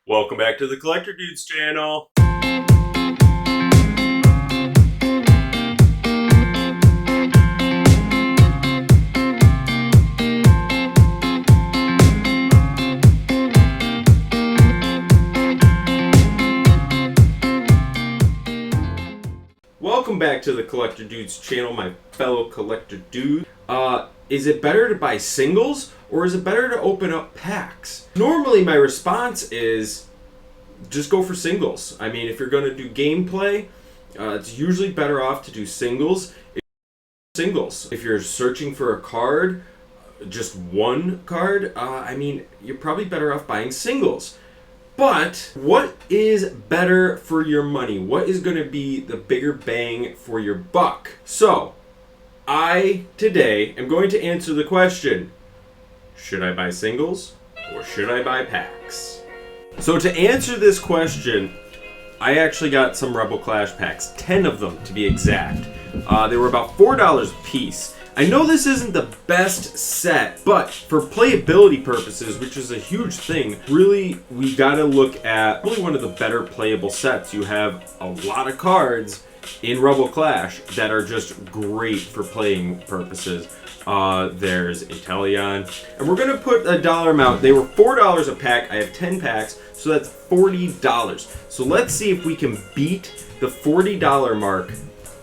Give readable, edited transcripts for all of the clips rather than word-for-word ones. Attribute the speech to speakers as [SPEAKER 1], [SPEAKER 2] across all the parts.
[SPEAKER 1] Welcome back to the Collector Dudes channel. Welcome back to the Collector Dudes channel, my fellow collector dude. Is it better to buy singles or is it better to open up packs? Normally my response is just go for singles. I mean, if you're going to do gameplay, it's usually better off to do singles. If you're searching for a card, just one card, I mean, you're probably better off buying singles. But what is better for your money? What is going to be the bigger bang for your buck? So, I today am going to answer the question, should I buy singles or should I buy packs? So to answer this question, I actually got some Rebel Clash packs, 10 of them to be exact. They were about $4 a piece. I know this isn't the best set, but for playability purposes, which is a huge thing, really we gotta look at really one of the better playable sets. You have a lot of cards in Rebel Clash that are just great for playing purposes. There's Inteleon, and we're gonna put a dollar amount. They were $4 a pack. I have 10 packs, so that's $40. So let's see if we can beat the $40 mark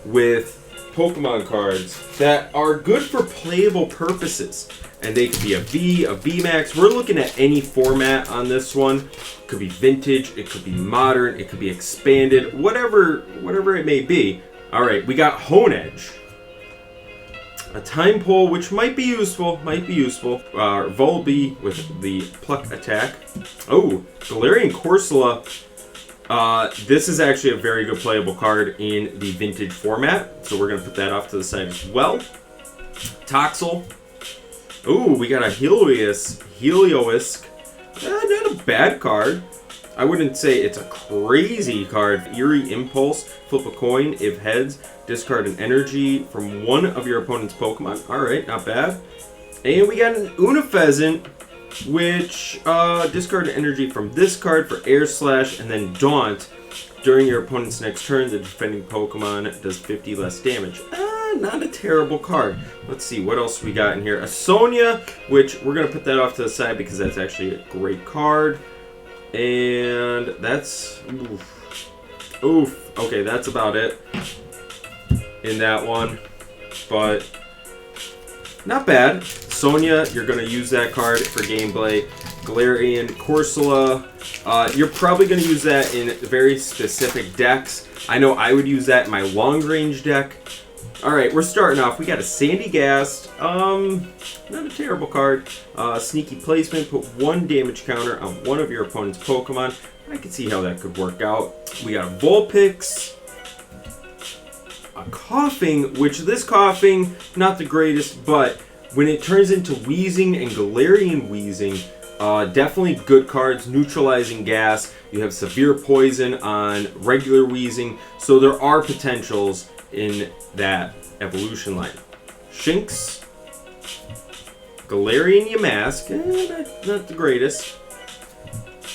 [SPEAKER 1] with Pokemon cards that are good for playable purposes. And they could be a V Max. We're looking at any format on this one. It could be vintage, it could be modern, it could be expanded, whatever it may be. All right, we got Honedge, a Time Pole, which might be useful. Volby with the Pluck attack. Oh, Galarian Corsola. This is actually a very good playable card in the vintage format, so we're going to put that off to the side as well. Toxel. Ooh, we got a Heliolisk. Not a bad card. I wouldn't say it's a crazy card. Eerie Impulse. Flip a coin. If heads, discard an energy from one of your opponent's Pokemon. Alright, not bad. And we got an Unifezant, which discard an energy from this card for Air Slash and then Daunt. During your opponent's next turn, the defending Pokemon does 50 less damage. Not a terrible card. Let's see what else we got in here. A Sonia, which we're going to put that off to the side because that's actually a great card. And that's... Oof. Okay, that's about it in that one. But not bad. Sonia, you're going to use that card for gameplay. Galarian Corsola, you're probably going to use that in very specific decks. I know I would use that in my long range deck. Alright, we're starting off. We got a Sandygast. Not a terrible card. Sneaky placement. Put one damage counter on one of your opponent's Pokemon. I can see how that could work out. We got a Vulpix. A Coughing, which this Coughing, not the greatest, but when it turns into Wheezing and Galarian Wheezing, definitely good cards. Neutralizing Gas. You have Severe Poison on regular Wheezing. So there are potentials in that evolution line. Shinx, Galarian Yamask, not the greatest.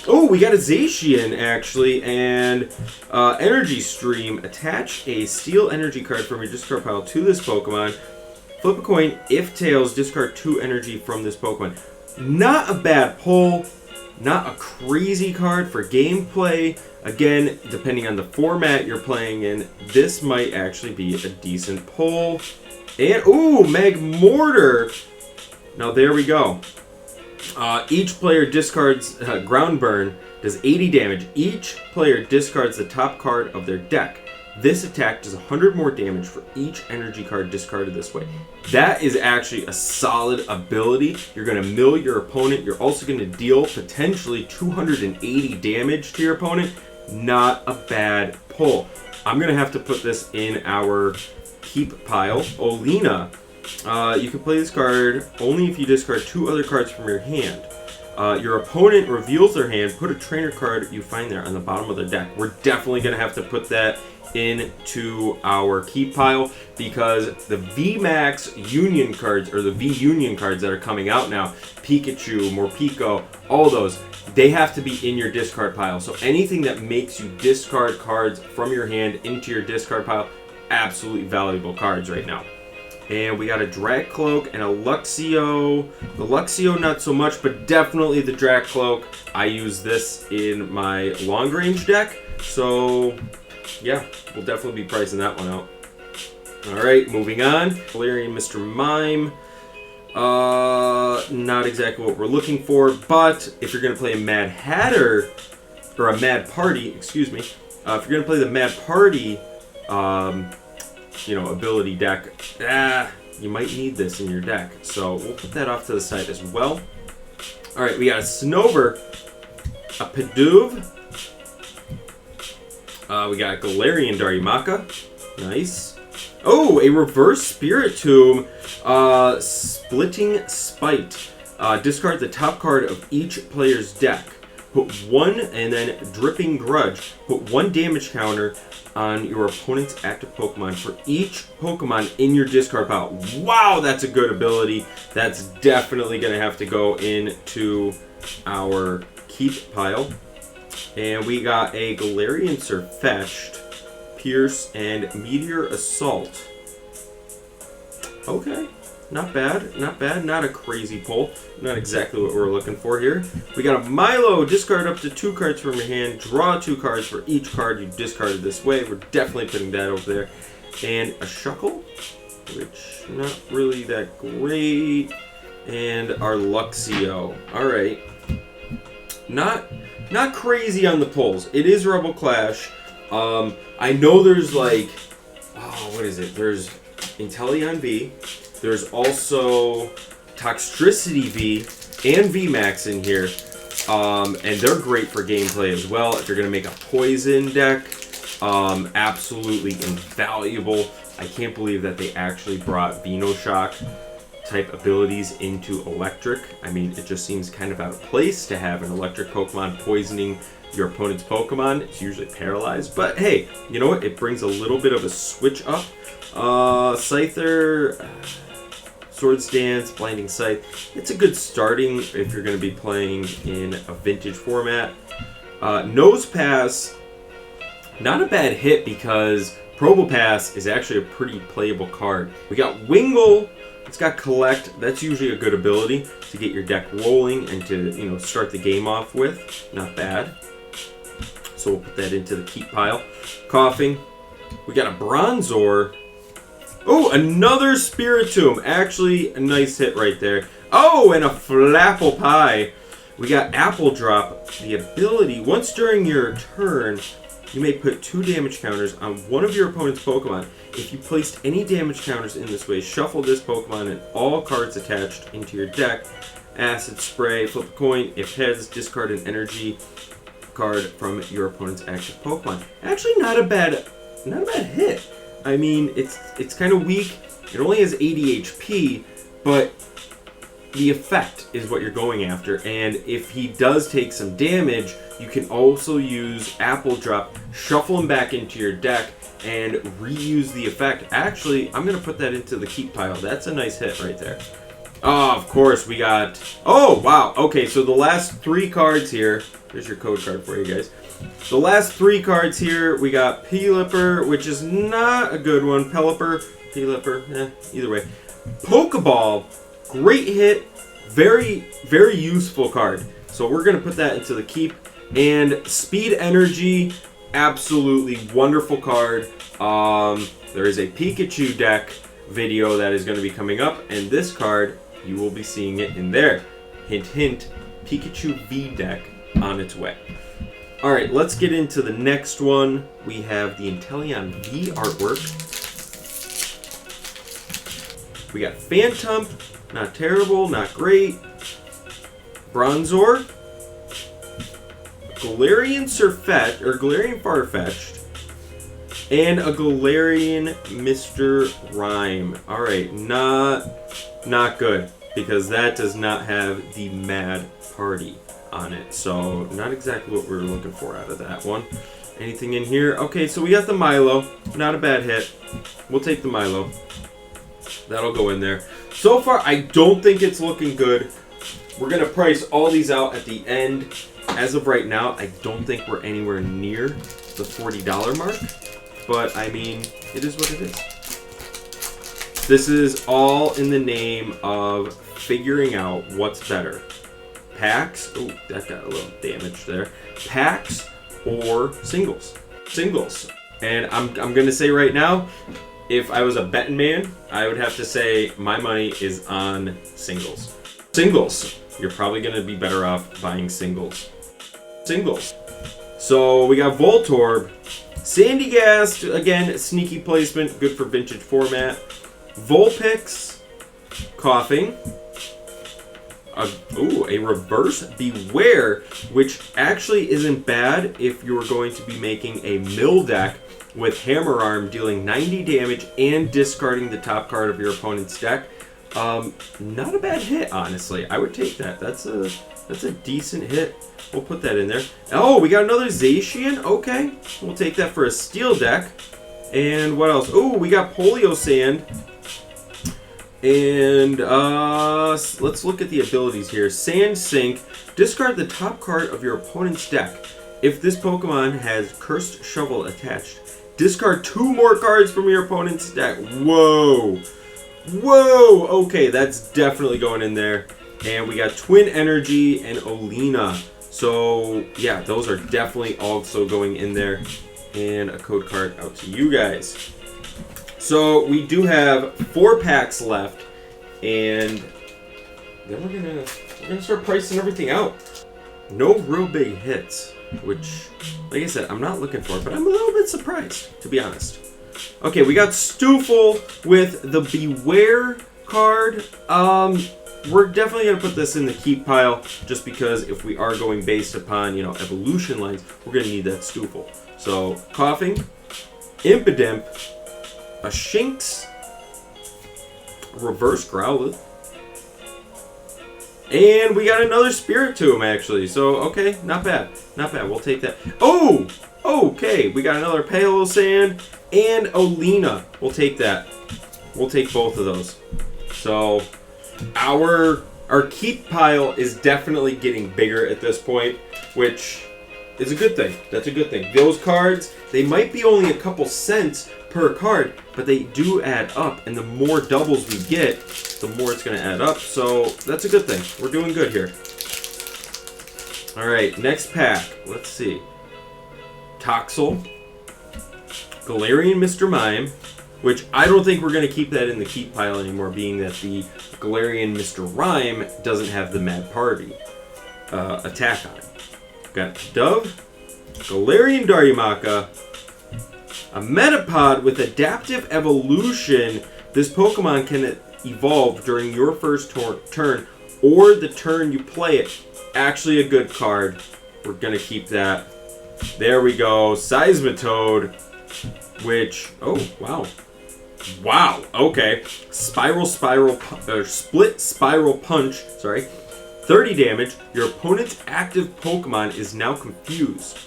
[SPEAKER 1] Oh, we got a Zacian actually, and Energy Stream. Attach a Steel Energy card from your discard pile to this Pokemon. Flip a coin. If tails, discard 2 energy from this Pokemon. Not a bad pull. Not a crazy card for gameplay. Again, depending on the format you're playing in, this might actually be a decent pull. And, ooh, Magmortar. Now, there we go. Each player discards Ground Burn, does 80 damage. Each player discards the top card of their deck. This attack does 100 more damage for each energy card discarded this way. That is actually a solid ability. You're going to mill your opponent. You're also going to deal potentially 280 damage to your opponent. Not a bad pull. I'm going to have to put this in our keep pile. Olina. You can play this card only if you discard 2 other cards from your hand. Your opponent reveals their hand. Put a trainer card you find there on the bottom of their deck. We're definitely going to have to put that into our keep pile because the VMAX Union cards, or the V Union cards that are coming out now, Pikachu, Morpeko, all those, they have to be in your discard pile. So anything that makes you discard cards from your hand into your discard pile, absolutely valuable cards right now. And we got a Drag Cloak and a Luxio. The Luxio not so much, but definitely the Drag Cloak. I use this in my long range deck, so yeah, we'll definitely be pricing that one out. Alright, moving on. Galarian Mr. Mime. Not exactly what we're looking for, but if you're going to play a Mad Hatter, or a Mad Party, excuse me, if you're going to play the Mad Party, ability deck, you might need this in your deck. So we'll put that off to the side as well. Alright, we got a Snover, a Pidove, we got a Galarian Darumaka, nice. Oh, a reverse Spiritomb, Splitting Spite. Discard the top card of each player's deck. Put one, and then Dripping Grudge. Put one damage counter on your opponent's active Pokemon for each Pokemon in your discard pile. Wow, that's a good ability. That's definitely going to have to go into our keep pile. And we got a Galarian Sirfetch'd, Pierce, and Meteor Assault. Okay, not bad, not bad, not a crazy pull. Not exactly what we're looking for here. We got a Milo, discard up to 2 cards from your hand, draw 2 cards for each card you discarded this way. We're definitely putting that over there. And a Shuckle, which not really that great. And our Luxio. Alright. Not crazy on the pulls. It is Rebel Clash. I know there's like, what is it? There's Inteleon V. There's also Toxtricity V and VMAX in here. And they're great for gameplay as well. If you're going to make a poison deck, absolutely invaluable. I can't believe that they actually brought Venoshock type abilities into electric. I mean, it just seems kind of out of place to have an electric Pokemon poisoning your opponent's Pokemon. It's usually paralyzed, but hey, you know what? It brings a little bit of a switch up. Scyther, Swords Dance, Blinding Scythe. It's a good starting if you're going to be playing in a vintage format. Nose Pass, not a bad hit because Probopass is actually a pretty playable card. We got Wingull. It's got Collect. That's usually a good ability to get your deck rolling and to, start the game off with. Not bad. So we'll put that into the keep pile. Coughing. We got a Bronzor. Oh, another Spiritomb. Actually, a nice hit right there. Oh, and a Flapple Pie. We got Apple Drop. The ability, once during your turn, you may put 2 damage counters on one of your opponent's Pokemon. If you placed any damage counters in this way, shuffle this Pokemon and all cards attached into your deck. Acid Spray, flip a coin. If heads, discard an energy card from your opponent's active Pokemon. Actually, not a bad hit. I mean, it's kind of weak. It only has 80 HP, but the effect is what you're going after. And if he does take some damage, you can also use Apple Drop, shuffle him back into your deck, and reuse the effect. Actually, I'm going to put that into the keep pile. That's a nice hit right there. Oh, of course, we got... Oh, wow. Okay, so the last 3 cards here... There's your code card for you guys. The last 3 cards here, we got Pelipper, which is not a good one. Pelipper, either way. Pokeball, great hit. Very, very useful card. So we're going to put that into the keep. And Speed Energy, absolutely wonderful card. There is a Pikachu deck video that is going to be coming up, and this card, you will be seeing it in there. Hint, hint, Pikachu V deck on its way. Alright, let's get into the next one. We have the Inteleon V artwork. We got Phantom, not terrible, not great. Bronzor, Galarian Sirfetch'd, or Galarian Farfetch'd, and a Galarian Mr. Rhyme. Alright, not good. because that does not have the Mad Party on it. So not exactly what we were looking for out of that one. Anything in here? Okay, so we got the Milo. Not a bad hit. We'll take the Milo. That'll go in there. So far, I don't think it's looking good. We're going to price all these out at the end. As of right now, I don't think we're anywhere near the $40 mark. But, I mean, it is what it is. This is all in the name of figuring out what's better. Packs. Oh, that got a little damage there. Packs or singles. Singles. And I'm going to say right now, if I was a betting man, I would have to say my money is on singles. Singles. You're probably going to be better off buying singles. Singles. So we got Voltorb. Sandygast, again, sneaky placement, good for vintage format. Vulpix. Coughing. A reverse Beware, which actually isn't bad if you're going to be making a mill deck with Hammer Arm dealing 90 damage and discarding the top card of your opponent's deck. Not a bad hit, honestly. I would take that. That's a decent hit. We'll put that in there. Oh, we got another Zacian. Okay, we'll take that for a steel deck. And what else? Oh, we got Polio Sand. And let's look at the abilities here. Sand Sink. Discard the top card of your opponent's deck. If this Pokemon has Cursed Shovel attached, discard 2 more cards from your opponent's deck. Whoa. Whoa. Okay, that's definitely going in there. And we got Twin Energy and Olina. So, yeah, those are definitely also going in there. And a code card out to you guys. So we do have 4 packs left, and then we're gonna start pricing everything out. No real big hits, which, like I said, I'm not looking for, but I'm a little bit surprised, to be honest. Okay, we got Stoofle with the Beware card. We're definitely gonna put this in the keep pile, just because if we are going based upon, evolution lines, we're gonna need that Stoofle. So, Coughing, Impidimp, a Shinx, reverse Growlithe, and we got another Spiritomb actually. So okay, not bad, not bad. We'll take that. Oh, okay, we got another Palo Sand and Olina. We'll take that. We'll take both of those. So our keep pile is definitely getting bigger at this point, which is a good thing. That's a good thing. Those cards, they might be only a couple cents per card, but they do add up, and the more doubles we get, the more it's going to add up, so that's a good thing. We're doing good here. Alright, next pack. Let's see. Toxel, Galarian Mr. Mime, which I don't think we're going to keep that in the keep pile anymore, being that the Galarian Mr. Rhyme doesn't have the Mad Party attack on it. Got Dove, Galarian Darumaka, a Metapod with Adaptive Evolution. This Pokemon can evolve during your first turn or the turn you play it. Actually a good card. We're going to keep that. There we go. Seismitoad, which, oh, wow. Wow, okay. Split Spiral Punch, sorry. 30 damage. Your opponent's active Pokemon is now confused.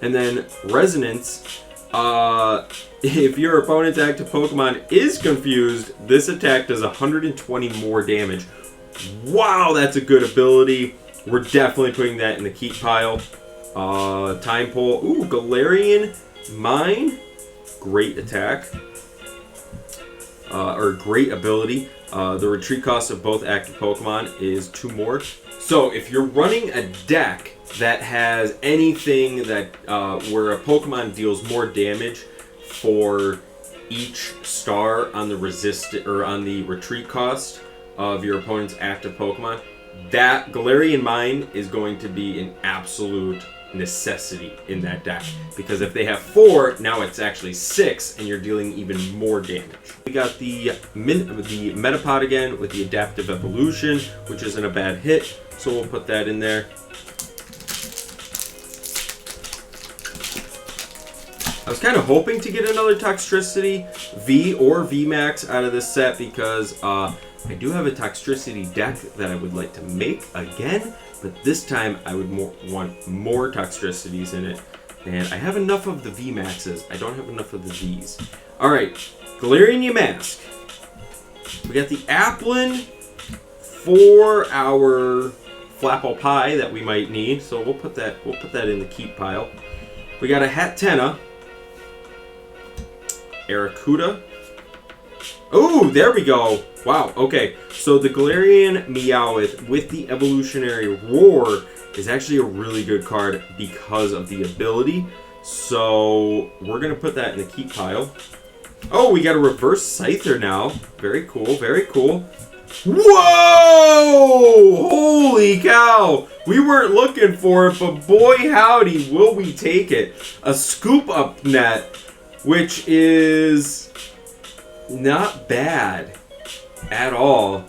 [SPEAKER 1] And then Resonance. If your opponent's active Pokemon is confused, this attack does 120 more damage. Wow, that's a good ability. We're definitely putting that in the keep pile. Time Pole. Ooh, Galarian Mine. Great attack. Or great ability. The retreat cost of both active Pokemon is 2 more. So if you're running a deck that has anything that where a Pokemon deals more damage for each star on the on the retreat cost of your opponent's active Pokemon, that Galarian Mine is going to be an absolute necessity in that deck, because if they have 4, now it's actually 6, and you're dealing even more damage. We got the Metapod again with the Adaptive Evolution, which isn't a bad hit, so we'll put that in there. I was kind of hoping to get another Toxtricity V or VMAX out of this set, because I do have a Toxtricity deck that I would like to make again, but this time I would want more Toxtricities in it. And I have enough of the VMAXs. I don't have enough of the Vs. Alright, Galarian Yamask. We got the Applin for our Flapple Pie that we might need. So we'll put that in the keep pile. We got a Hatenna. Arrokuda. Oh, there we go. Wow, okay. So the Galarian Meowth with the Evolutionary Roar is actually a really good card because of the ability. So we're going to put that in the keep pile. Oh, we got a reverse Scyther now. Very cool, very cool. Whoa! Holy cow! We weren't looking for it, but boy howdy, will we take it. A Scoop Up Net, which is not bad at all.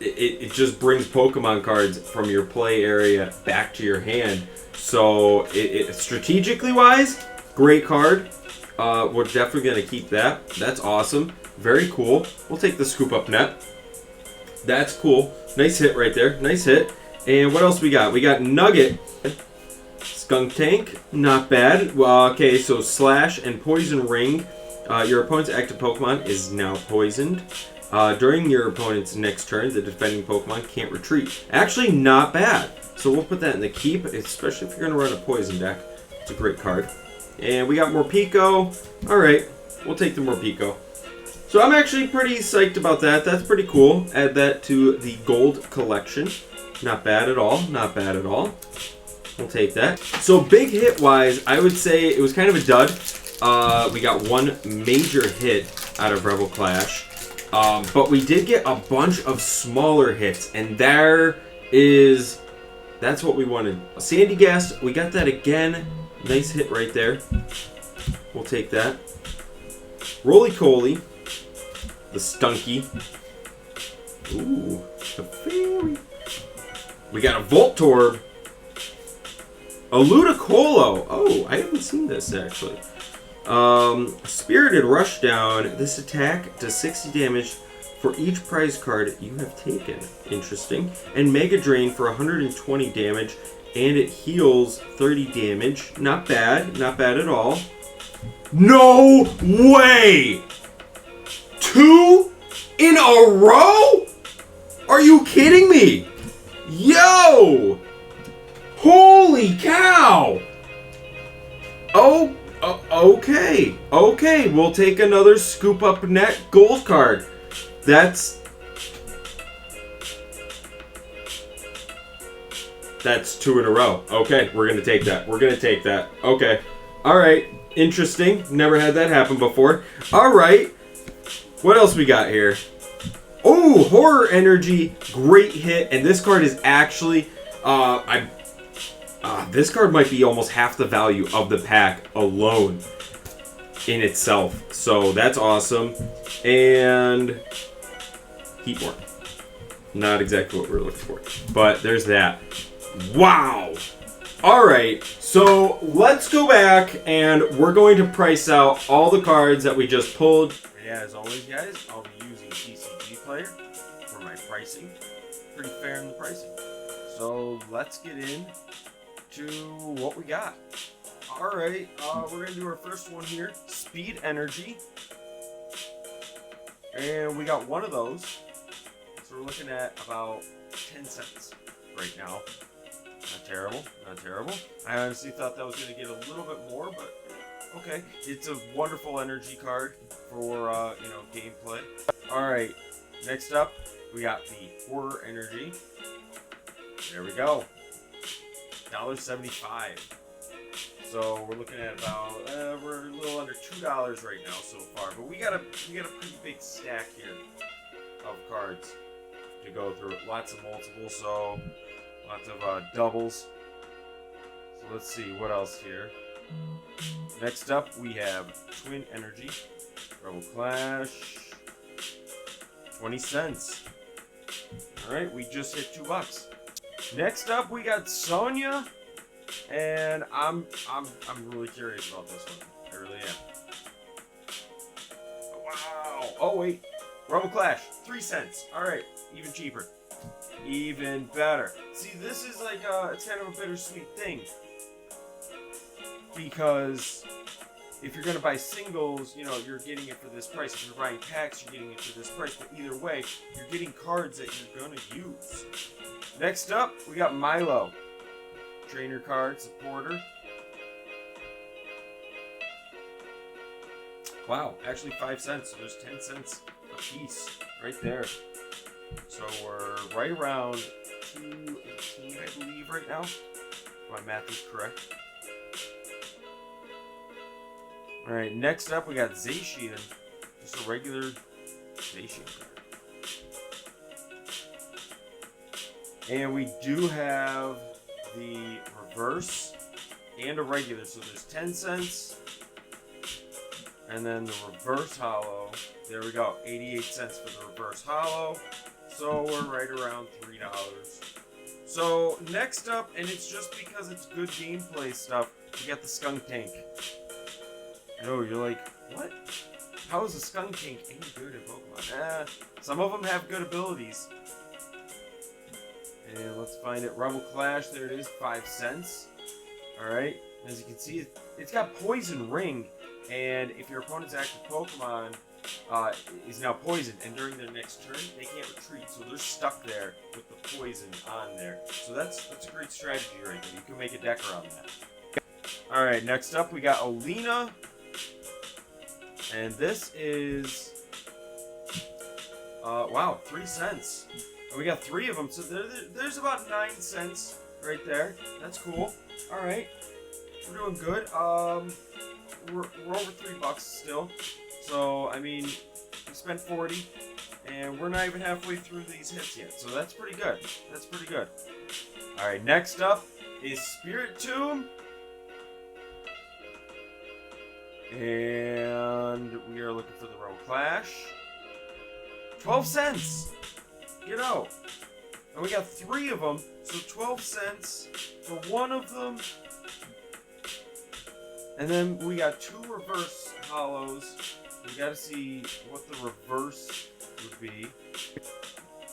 [SPEAKER 1] It just brings Pokemon cards from your play area back to your hand. So strategically wise, great card. We're definitely going to keep that. That's awesome. Very cool. We'll take the Scoop Up Net. That's cool. Nice hit right there. Nice hit. And what else we got? We got Nugget. Skunk Tank. Not bad. Okay, so Slash and Poison Ring. Your opponent's active Pokemon is now poisoned. During your opponent's next turn, the defending Pokemon can't retreat. Actually, not bad. So we'll put that in the keep, especially if you're going to run a poison deck. It's a great card. And we got Morpeko. Alright, we'll take the Morpeko. So I'm actually pretty psyched about that. That's pretty cool. Add that to the gold collection. Not bad at all. Not bad at all. We'll take that. So big hit wise, I would say it was kind of a dud. We got one major hit out of Rebel Clash. But we did get a bunch of smaller hits. And that's what we wanted. Sandygast, we got that again. Nice hit right there. We'll take that. Roly-Poly. The Stunky. Ooh, the Fairy. We got a Voltorb. A Ludicolo. Oh, I haven't seen this actually. Spirited Rushdown. This attack does 60 damage for each prize card you have taken. Interesting. And Mega Drain for 120 damage. And it heals 30 damage. Not bad. Not bad at all. No way! 2 in a row? Are you kidding me? Yo! Holy cow! Oh, okay. Okay, we'll take another Scoop Up Net gold card. That's 2 in a row. Okay, we're going to take that. We're going to take that. Okay. All right. Interesting. Never had that happen before. All right. What else we got here? Oh, Horror Energy. Great hit. And this card is actually... this card might be almost half the value of the pack alone in itself. So that's awesome. And... Heatmore. Not exactly what we were looking for. But there's that. Wow! Alright, so let's go back and we're going to price out all the cards that we just pulled. And as always, guys, I'll be using TCG Player for my pricing. Pretty fair in the pricing. So let's get in to what we got. Alright, we're going to do our first one here. Speed Energy. And we got one of those. So we're looking at about 10 cents right now. Not terrible, not terrible. I honestly thought that was going to get a little bit more, but okay. It's a wonderful energy card for, gameplay. Alright, next up, we got the Horror Energy. There we go. $1.75. So we're looking at about, we're a little under $2 right now so far. But we got a pretty big stack here of cards to go through. Lots of multiples, so... Lots of doubles. So let's see what else here. Next up, we have Twin Energy, Rebel Clash, 20 cents. All right, we just hit $2. Next up, we got Sonya, and I'm really curious about this one. I really am. Wow. Oh wait. Rumble Clash, 3 cents. Alright, even cheaper. Even better. See, this is like, it's kind of a bittersweet thing. Because if you're going to buy singles, you know, you're getting it for this price. If you're buying packs, you're getting it for this price. But either way, you're getting cards that you're going to use. Next up, we got Milo. Trainer card, supporter. Wow, actually 5 cents. So there's 10 cents a piece right there. So we're right around 218, I believe, right now. If my math is correct. Alright, next up we got Zacian. Just a regular Zacian card. And we do have the reverse and a regular. So there's 10 cents. And then the reverse hollow. There we go. 88 cents for the reverse hollow. So we're right around $3. So next up, and it's just because it's good gameplay stuff, we got the Skunk Tank. No, you're like, what? How is a Skunk Tank any good in Pokemon? Some of them have good abilities. And let's find it. Rumble Clash, there it is, 5 cents. Alright, as you can see, it's got Poison Ring. And if your opponent's active Pokemon is now poisoned, and during their next turn, they can't retreat. So they're stuck there with the poison on there. So that's a great strategy right there. You can make a deck around that. Alright, next up we got Olina. And this is, wow, 3 cents. And we got 3 of them, so there's about 9 cents right there. That's cool. Alright, we're doing good. We're over $3 still. So, I mean, we spent 40, and we're not even halfway through these hits yet. So that's pretty good. That's pretty good. Alright, next up is Spiritomb. And we are looking for the Rumble Clash. 12 cents! You know. And we got 3 of them, so 12 cents for 1 of them. And then we got 2 reverse hollows. We gotta see what the reverse would be.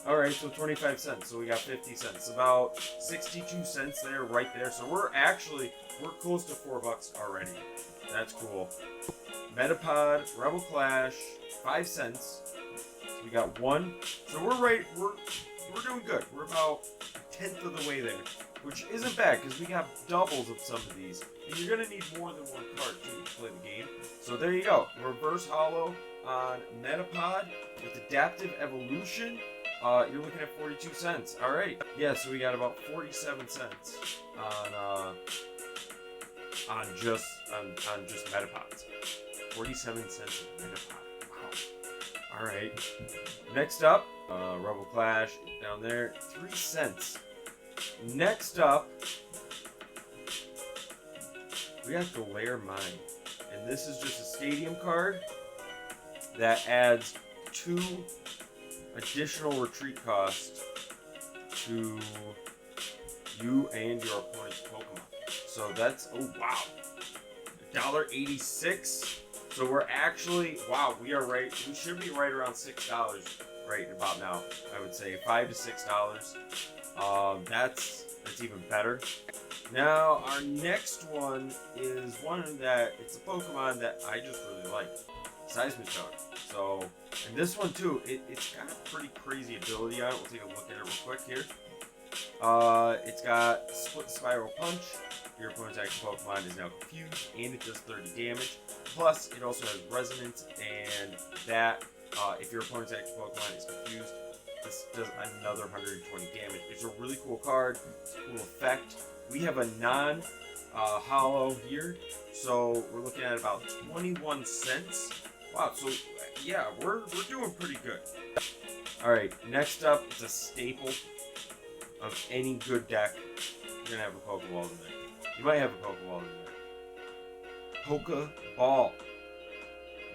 [SPEAKER 1] Alright, so 25 cents. So we got 50 cents. About 62 cents there, right there. So we're close to $4 already. That's cool. Metapod, Rebel Clash, 5 cents. So we got 1. So we're doing good. We're about a tenth of the way there, which isn't bad because we got doubles of some of these. And you're gonna need more than 1 card to play the game. So there you go. Reverse hollow on Metapod with Adaptive Evolution. You're looking at 42 cents. All right. Yeah. So we got about 47 cents on just Metapods. 47 cents of Metapod. Wow. Alright. Next up, Rebel Clash down there. 3 cents. Next up, we got the Lair Mine. And this is just a stadium card that adds 2 additional retreat costs to you and your opponent's Pokemon. So that's, oh wow, $1.86. So we're actually, wow, we should be right around $6 right about now. I would say $5 to $6. That's even better. Now our next one is one that, it's a Pokemon that I just really like, Seismitoad. So, and this one too, it's got a pretty crazy ability on it. We'll take a look at it real quick here. It's got Split Spiral Punch. Your opponent's active Pokemon is now confused, and it does 30 damage. Plus, it also has Resonance, and that, if your opponent's active Pokemon is confused, this does another 120 damage. It's a really cool card. It's a cool effect. We have a non-hollow here, so we're looking at about 21 cents. Wow, so yeah, we're doing pretty good. Alright, next up, it's a staple of any good deck. You're gonna have a Pokeball in there. You might have a Pokeball in there. Pokeball.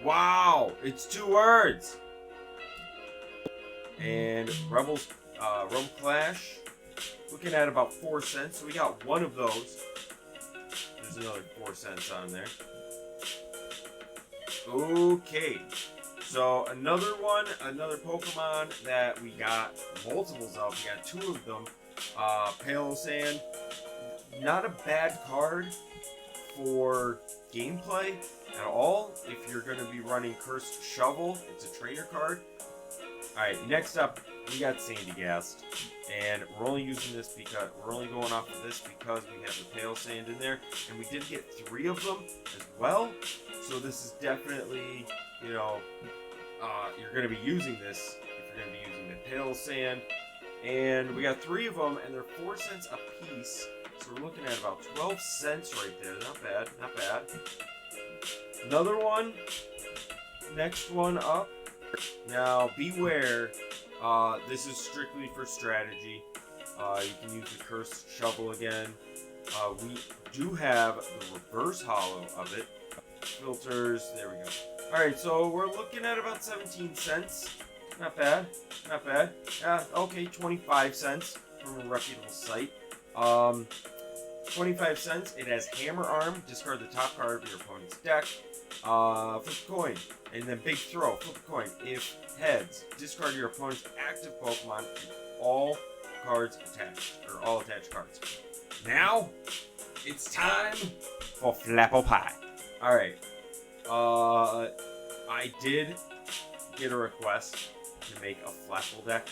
[SPEAKER 1] Wow, it's 2 words. And Rebel Clash, looking at about 4 cents. So we got 1 of those. There's another 4 cents on there. Okay, So another Pokemon that we got multiples of. We got 2 of them. Pale Sand. Not a bad card for gameplay at all. If you're going to be running Cursed Shovel, it's a trainer card. Alright, next up, we got Sandygast. And we're only using this because we're only going off of this because we have the Pale Sand in there. And we did get 3 of them as well. So this is definitely, you know, you're going to be using this if you're going to be using the Pale Sand. And we got 3 of them, and they're 4 cents a piece. So we're looking at about 12 cents right there. Not bad, not bad. Another one. Next one up. Now, beware. This is strictly for strategy. You can use the Cursed Shovel again. We do have the reverse hollow of it. Filters. There we go. Alright, so we're looking at about 17 cents. Not bad. Not bad. Okay, 25 cents from a reputable site. 25 cents. It has Hammer Arm. Discard the top card of your opponent's deck. Flip a coin. And then Big Throw. Flip a coin. If heads, discard your opponent's active Pokemon and all cards attached. Or all attached cards. Now, it's time for Flapple Pie. Alright. I did get a request to make a Flapple deck.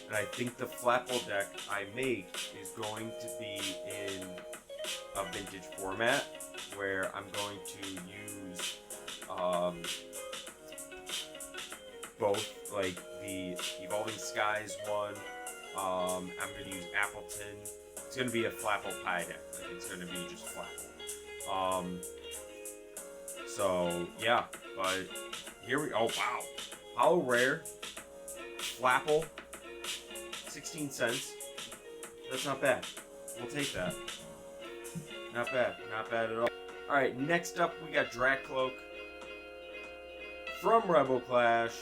[SPEAKER 1] And I think the Flapple deck I make is going to be in a vintage format where I'm going to use both, like the Evolving Skies one. I'm going to use Appleton. It's going to be a Flapple Pie deck. Like, it's going to be just Flapple. So yeah, but here we. Oh wow, Hollow Rare, Flapple. 16 cents. That's not bad. We'll take that. Not bad. Not bad at all. Alright, next up we got Dracloak from Rebel Clash.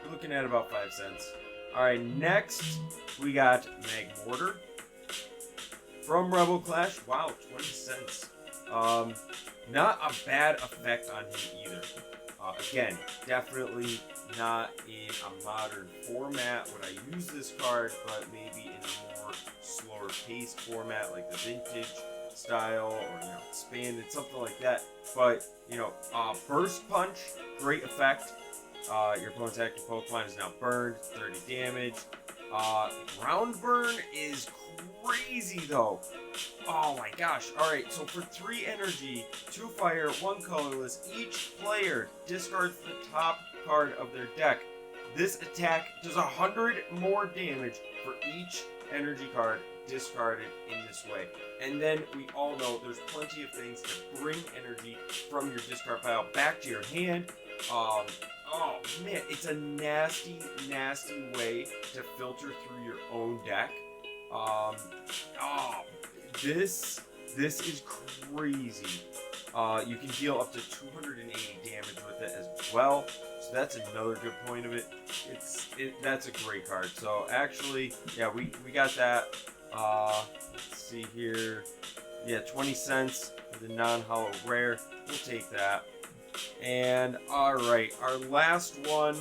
[SPEAKER 1] We're looking at about 5 cents. Alright, next we got Magmortar from Rebel Clash. Wow, 20 cents. Not a bad effect on him either. Again, definitely not in a modern format would I use this card, but maybe in a more slower paced format like the vintage style or, you know, expanded, something like that. But, you know, Burst Punch, great effect. Your opponent's active Pokemon is now burned, 30 damage. Ground Burn is crazy though. Oh my gosh. Alright, so for 3 energy, 2 fire, 1 colorless, each player discards the top card of their deck. This attack does 100 more damage for each energy card discarded in this way. And then we all know there's plenty of things to bring energy from your discard pile back to your hand. Oh man, it's a nasty, nasty way to filter through your own deck. This is crazy. You can deal up to 280 damage with it as well. So that's another good point of it. That's a great card. So actually, yeah, we got that. Let's see here. Yeah, 20 cents for the non-hollow rare. We'll take that. And alright, our last one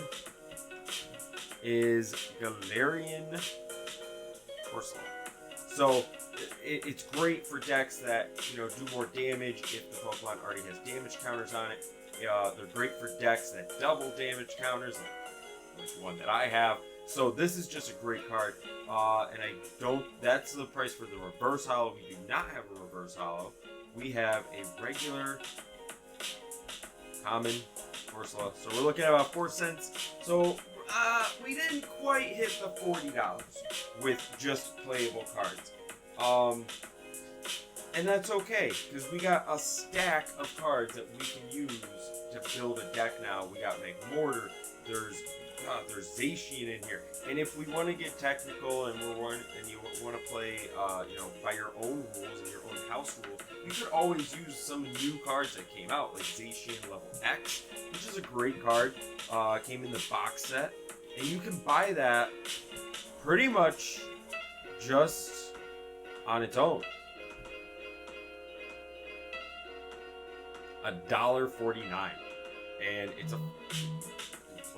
[SPEAKER 1] is Galarian Corsola. So it's great for decks that, you know, do more damage if the Pokemon already has damage counters on it. They're great for decks that double damage counters, like the one that I have. So this is just a great card. And that's the price for the reverse hollow. We do not have a reverse hollow. We have a regular common Corsola. So we're looking at about 4 cents. So we didn't quite hit the $40 with just playable cards. And that's okay, because we got a stack of cards that we can use to build a deck now. We got Magmortar, there's Zacian in here. And if we want to get technical and you want to play, you know, by your own rules and your own house rules, you could always use some new cards that came out, like Zacian Level X, which is a great card. Came in the box set. And you can buy that pretty much just on its own. $1.49, and it's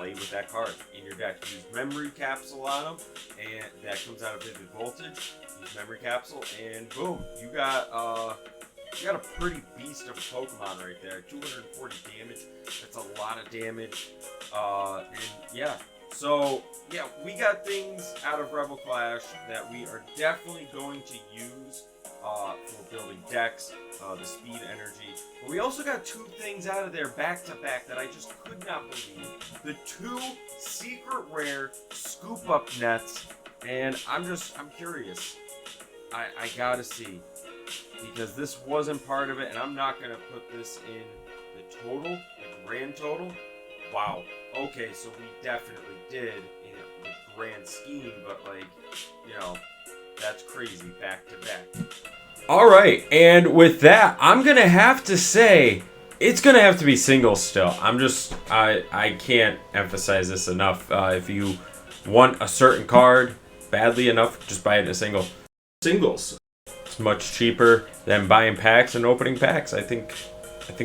[SPEAKER 1] play with that card in your deck. Use Memory Capsule on them, and that comes out of Vivid Voltage. Use Memory Capsule, and boom, you got a pretty beast of a Pokemon right there. 240 damage. That's a lot of damage. And yeah. So, yeah, we got things out of Rebel Clash that we are definitely going to use for building decks, the speed energy. But we also got 2 things out of there back to back that I just could not believe. The 2 secret rare scoop up nets, and I'm curious. I gotta see, because this wasn't part of it, and I'm not gonna put this in the total, the grand total. Wow. Okay, so we definitely did in the grand scheme, but like, you know, that's crazy back to back. All right, and with that, I'm gonna have to say it's gonna have to be singles still. I can't emphasize this enough. If you want a certain card badly enough, just buy it in a single. Singles. It's much cheaper than buying packs and opening packs. I think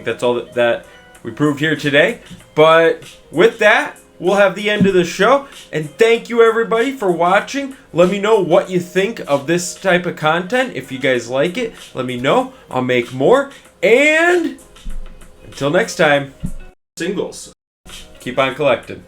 [SPEAKER 1] that's all that we proved here today. But with that, we'll have the end of the show. And thank you everybody for watching. Let me know what you think of this type of content. If you guys like it, let me know. I'll make more. And until next time, singles. Keep on collecting.